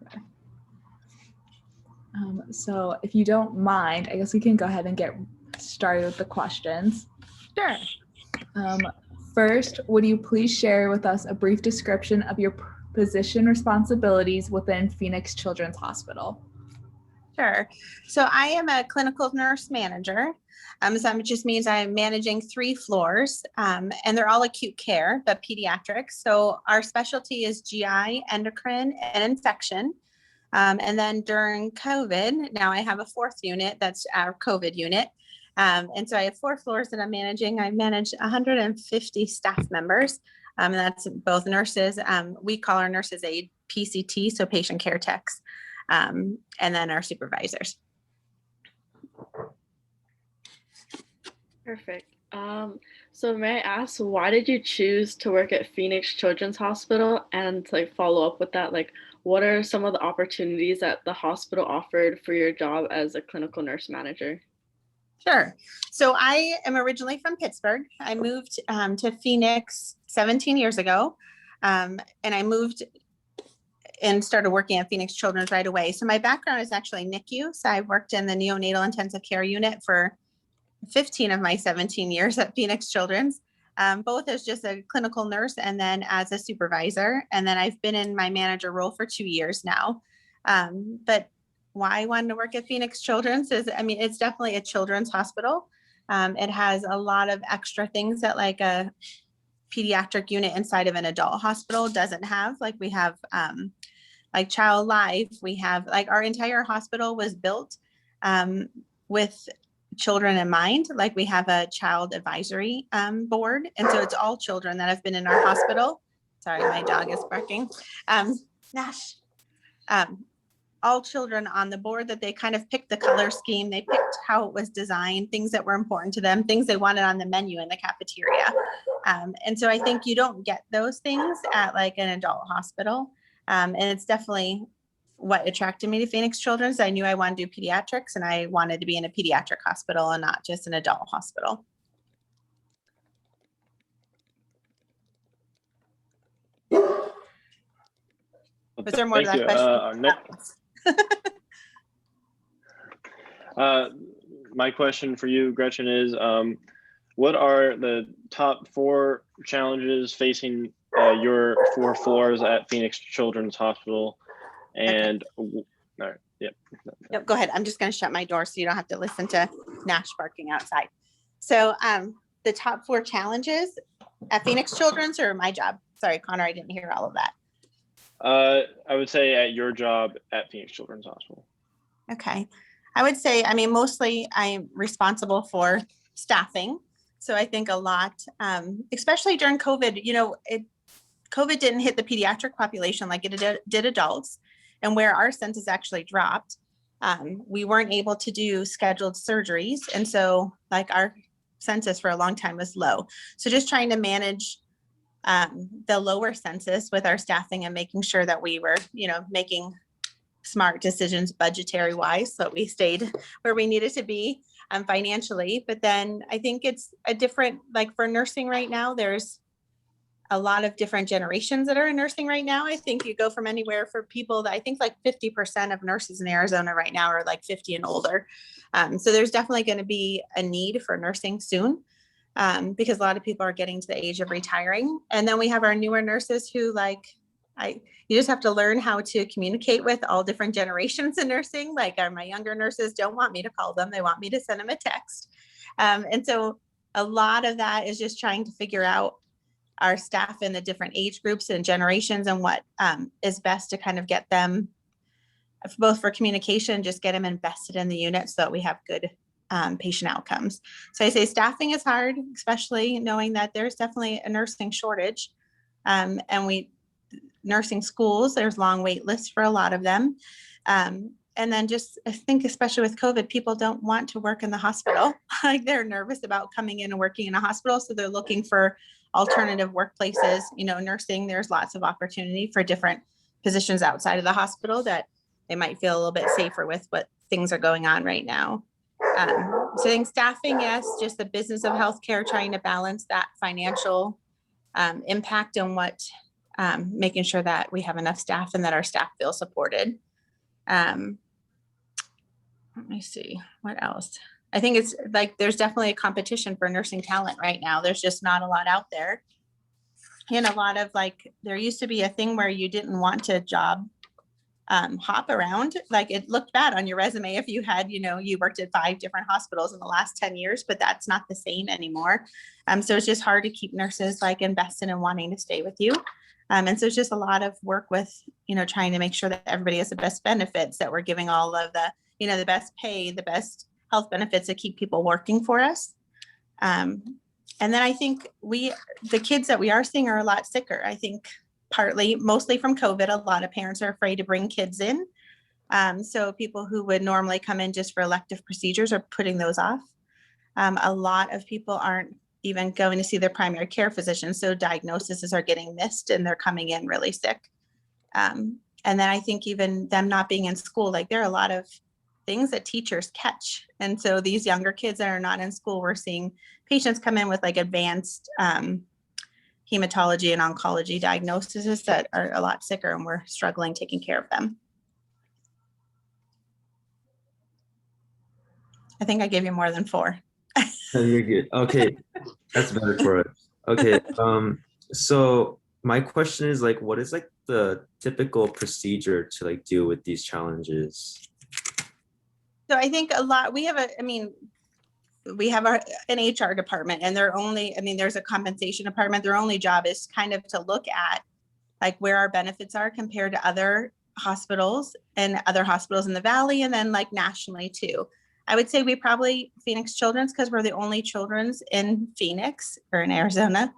Okay. So if you don't mind, I guess we can go ahead and get started with the questions. Sure. First, would you please share with us a brief description of your position responsibilities within Phoenix Children's Hospital? Sure. So I am a clinical nurse manager. So that just means I'm managing 3 floors, and they're all acute care, but pediatrics. So our specialty is GI, endocrine, and infection. And then during COVID, now I have a 4th unit, that's our COVID unit. And so I have 4 floors that I'm managing. I manage 150 staff members. And that's both nurses. We call our nurses a PCT, so patient care techs, and then our supervisors. Perfect. So may I ask, why did you choose to work at Phoenix Children's Hospital? And to follow up with that, what are some of the opportunities that the hospital offered for your job as a clinical nurse manager? Sure. So I am originally from Pittsburgh. I moved to Phoenix 17 years ago, and I moved and started working at Phoenix Children's right away. So my background is actually NICU. So I've worked in the neonatal intensive care unit for 15 of my 17 years at Phoenix Children's, both as just a clinical nurse and then as a supervisor. And then I've been in my manager role for 2 years now. But why I wanted to work at Phoenix Children's is, it's definitely a children's hospital. It has a lot of extra things that like a pediatric unit inside of an adult hospital doesn't have. Like we have like child life, we have like our entire hospital was built with children in mind. Like we have a child advisory board. And so it's all children that have been in our hospital. Sorry, my dog is barking. Nash. All children on the board that they kind of picked the color scheme. They picked how it was designed, things that were important to them, things they wanted on the menu in the cafeteria. And so I think you don't get those things at like an adult hospital. And it's definitely what attracted me to Phoenix Children's. I knew I wanted to do pediatrics and I wanted to be in a pediatric hospital and not just an adult hospital. Was there more to that question? My question for you, Gretchen, is what are the top 4 challenges facing your 4 floors at Phoenix Children's Hospital? And okay. All right, yep. Yep, go ahead. I'm just going to shut my door so you don't have to listen to Nash barking outside. So the top 4 challenges at Phoenix Children's or my job? Sorry, Connor, I didn't hear all of that. I would say at your job at Phoenix Children's Hospital. Okay. I would say, mostly I'm responsible for staffing. So I think a lot, especially during COVID, COVID didn't hit the pediatric population like it did adults. And where our census actually dropped, we weren't able to do scheduled surgeries. And so like our census for a long time was low. So just trying to manage the lower census with our staffing and making sure that we were, making smart decisions budgetary wise, so we stayed where we needed to be financially. But then I think it's a different, like for nursing right now, there's a lot of different generations that are in nursing right now. I think you go from anywhere for people that I think like 50% of nurses in Arizona right now are like 50 and older. So there's definitely going to be a need for nursing soon. Because a lot of people are getting to the age of retiring. And then we have our newer nurses who you just have to learn how to communicate with all different generations in nursing. Like my younger nurses don't want me to call them. They want me to send them a text. And so a lot of that is just trying to figure out our staff in the different age groups and generations and what is best to kind of get them both for communication, just get them invested in the unit so that we have good patient outcomes. So I say staffing is hard, especially knowing that there's definitely a nursing shortage. And nursing schools, there's long wait lists for a lot of them. And then just, I think, especially with COVID, people don't want to work in the hospital. Like they're nervous about coming in and working in a hospital. So they're looking for alternative workplaces. Nursing, there's lots of opportunity for different positions outside of the hospital that they might feel a little bit safer with what things are going on right now. So I think staffing, yes, just the business of healthcare, trying to balance that financial impact and what making sure that we have enough staff and that our staff feel supported. Let me see, what else? I think it's like, there's definitely a competition for nursing talent right now. There's just not a lot out there. And a lot of like, there used to be a thing where you didn't want to job hop around. Like it looked bad on your resume if you had, you worked at 5 different hospitals in the last 10 years, but that's not the same anymore. So it's just hard to keep nurses like invested in wanting to stay with you. And so it's just a lot of work with, trying to make sure that everybody has the best benefits, that we're giving all of the, the best pay, the best health benefits to keep people working for us. And then I think the kids that we are seeing are a lot sicker. I think mostly from COVID, a lot of parents are afraid to bring kids in. So people who would normally come in just for elective procedures are putting those off. A lot of people aren't even going to see their primary care physician. So diagnoses are getting missed and they're coming in really sick. And then I think even them not being in school, like there are a lot of things that teachers catch. And so these younger kids that are not in school, we're seeing patients come in with like advanced hematology and oncology diagnoses that are a lot sicker, and we're struggling taking care of them. I think I gave you more than 4. You're good. Okay, that's better for us. Okay, so my question is like, what is like the typical procedure to like deal with these challenges? So I think we have an HR department, and there's a compensation department. Their only job is kind of to look at like where our benefits are compared to other hospitals in the Valley, and then like nationally too. I would say Phoenix Children's, because we're the only children's in Phoenix or in Arizona,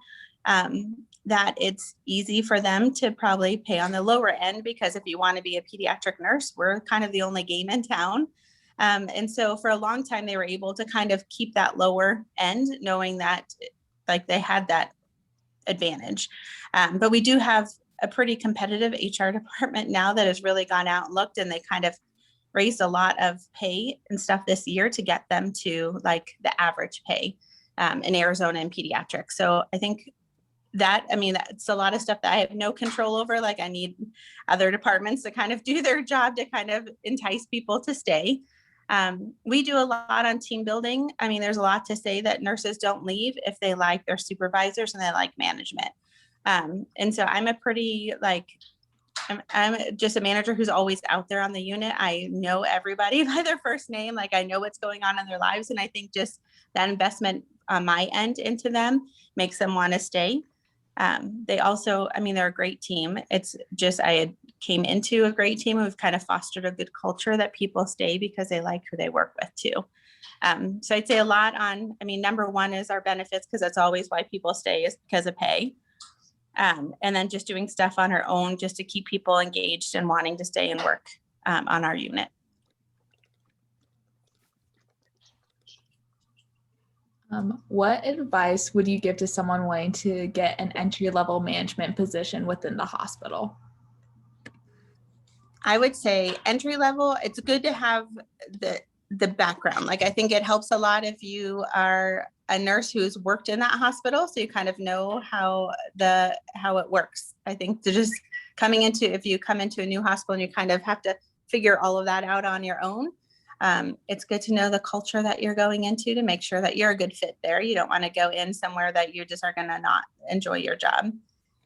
that it's easy for them to probably pay on the lower end, because if you want to be a pediatric nurse, we're kind of the only game in town. And so for a long time, they were able to kind of keep that lower end, knowing that like they had that advantage. But we do have a pretty competitive HR department now that has really gone out and looked, and they kind of raised a lot of pay and stuff this year to get them to like the average pay in Arizona and pediatrics. So I think that's a lot of stuff that I have no control over. Like I need other departments to kind of do their job to kind of entice people to stay. We do a lot on team building. I mean, there's a lot to say that nurses don't leave if they like their supervisors and they like management. And so I'm I'm just a manager who's always out there on the unit. I know everybody by their first name. Like I know what's going on in their lives. And I think just that investment on my end into them makes them want to stay. They also, they're a great team. It's just, I came into a great team. We've kind of fostered a good culture that people stay because they like who they work with too. So I'd say a lot on, number one is our benefits, because that's always why people stay, is because of pay. And then just doing stuff on our own just to keep people engaged and wanting to stay and work on our unit. What advice would you give to someone wanting to get an entry-level management position within the hospital? I would say entry level, it's good to have the background. Like I think it helps a lot if you are a nurse who's worked in that hospital, so you kind of know how it works. I think if you come into a new hospital and you kind of have to figure all of that out on your own, it's good to know the culture that you're going into to make sure that you're a good fit there. You don't want to go in somewhere that you just are going to not enjoy your job.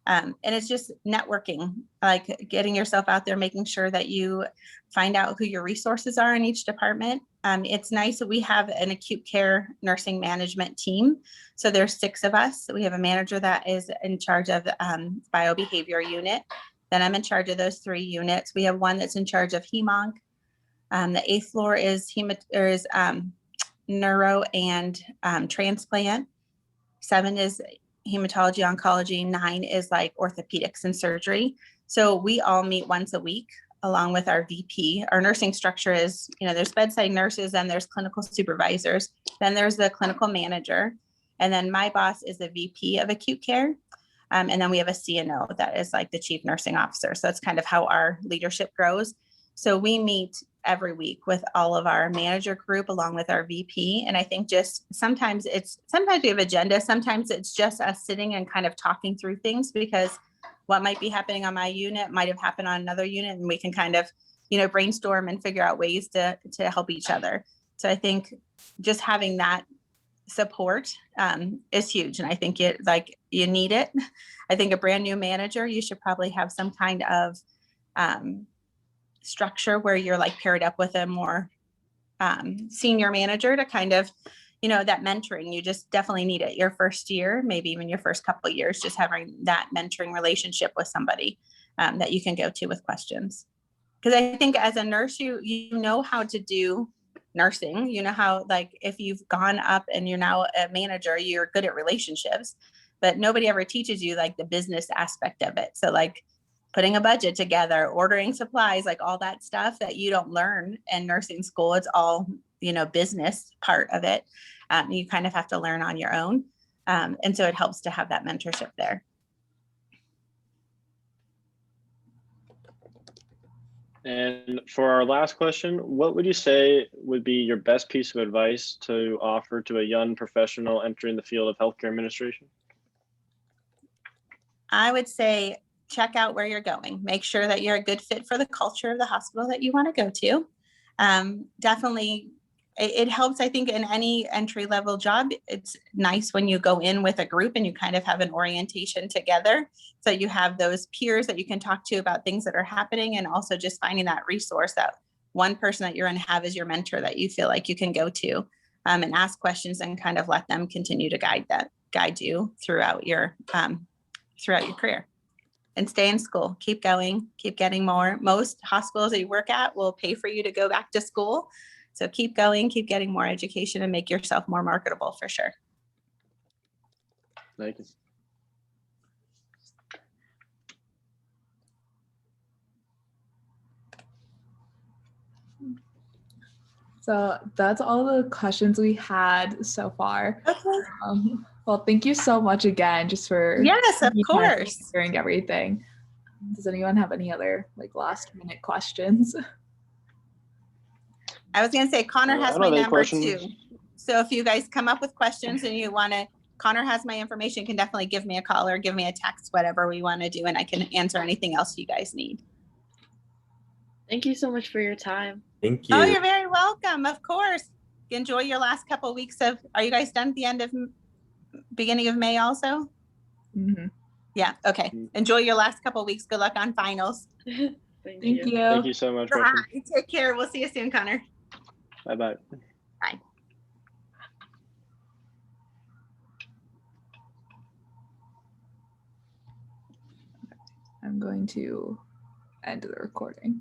And it's just networking, like getting yourself out there, making sure that you find out who your resources are in each department. It's nice that we have an acute care nursing management team. So there's 6 of us. We have a manager that is in charge of the biobehavior unit. Then I'm in charge of those 3 units. We have one that's in charge of hemonc. The 8th floor is neuro and transplant. 7 is hematology, oncology. 9 is like orthopedics and surgery. So we all meet once a week along with our VP. Our nursing structure is, there's bedside nurses and there's clinical supervisors. Then there's the clinical manager. And then my boss is the VP of acute care. And then we have a CNO that is like the chief nursing officer. So that's kind of how our leadership grows. So we meet every week with all of our manager group along with our VP. And I think just sometimes we have agenda. Sometimes it's just us sitting and kind of talking through things, because what might be happening on my unit might have happened on another unit, and we can kind of, brainstorm and figure out ways to help each other. So I think just having that support is huge, and I think you need it. I think a brand new manager, you should probably have some kind of structure where you're like paired up with a more senior manager to kind of, that mentoring. You just definitely need it your first year, maybe even your first couple of years, just having that mentoring relationship with somebody that you can go to with questions. Because I think as a nurse, you know how to do nursing, how, like, if you've gone up and you're now a manager, you're good at relationships, but nobody ever teaches you like the business aspect of it. So like putting a budget together, ordering supplies, like all that stuff that you don't learn in nursing school. It's all, business part of it. You kind of have to learn on your own. And so it helps to have that mentorship there. And for our last question, what would you say would be your best piece of advice to offer to a young professional entering the field of healthcare administration? I would say check out where you're going. Make sure that you're a good fit for the culture of the hospital that you want to go to. Definitely, it helps, I think, in any entry-level job. It's nice when you go in with a group and you kind of have an orientation together. So you have those peers that you can talk to about things that are happening, and also just finding that resource, that one person that you're going to have as your mentor that you feel like you can go to and ask questions and kind of let them continue to guide you throughout your career. And stay in school, keep going, keep getting more. Most hospitals that you work at will pay for you to go back to school. So keep going, keep getting more education, and make yourself more marketable for sure. Thank you. So that's all the questions we had so far. Okay. Well, thank you so much again, just for Yes, of course. sharing everything. Does anyone have any other last minute questions? I was going to say, Connor has I don't my have any number questions. too. So if you guys come up with questions and you want to, Connor has my information, can definitely give me a call or give me a text, whatever we want to do, and I can answer anything else you guys need. Thank you so much for your time. Thank you. Oh, you're very welcome. Of course. Enjoy your last couple of weeks are you guys done at the end of beginning of May also? Mm-hmm. Yeah. Okay. Enjoy your last couple of weeks. Good luck on finals. Thank Thank you. Thank you so much, Gretchen. Take care. We'll see you soon, Connor. Bye-bye. Bye. I'm going to end the recording.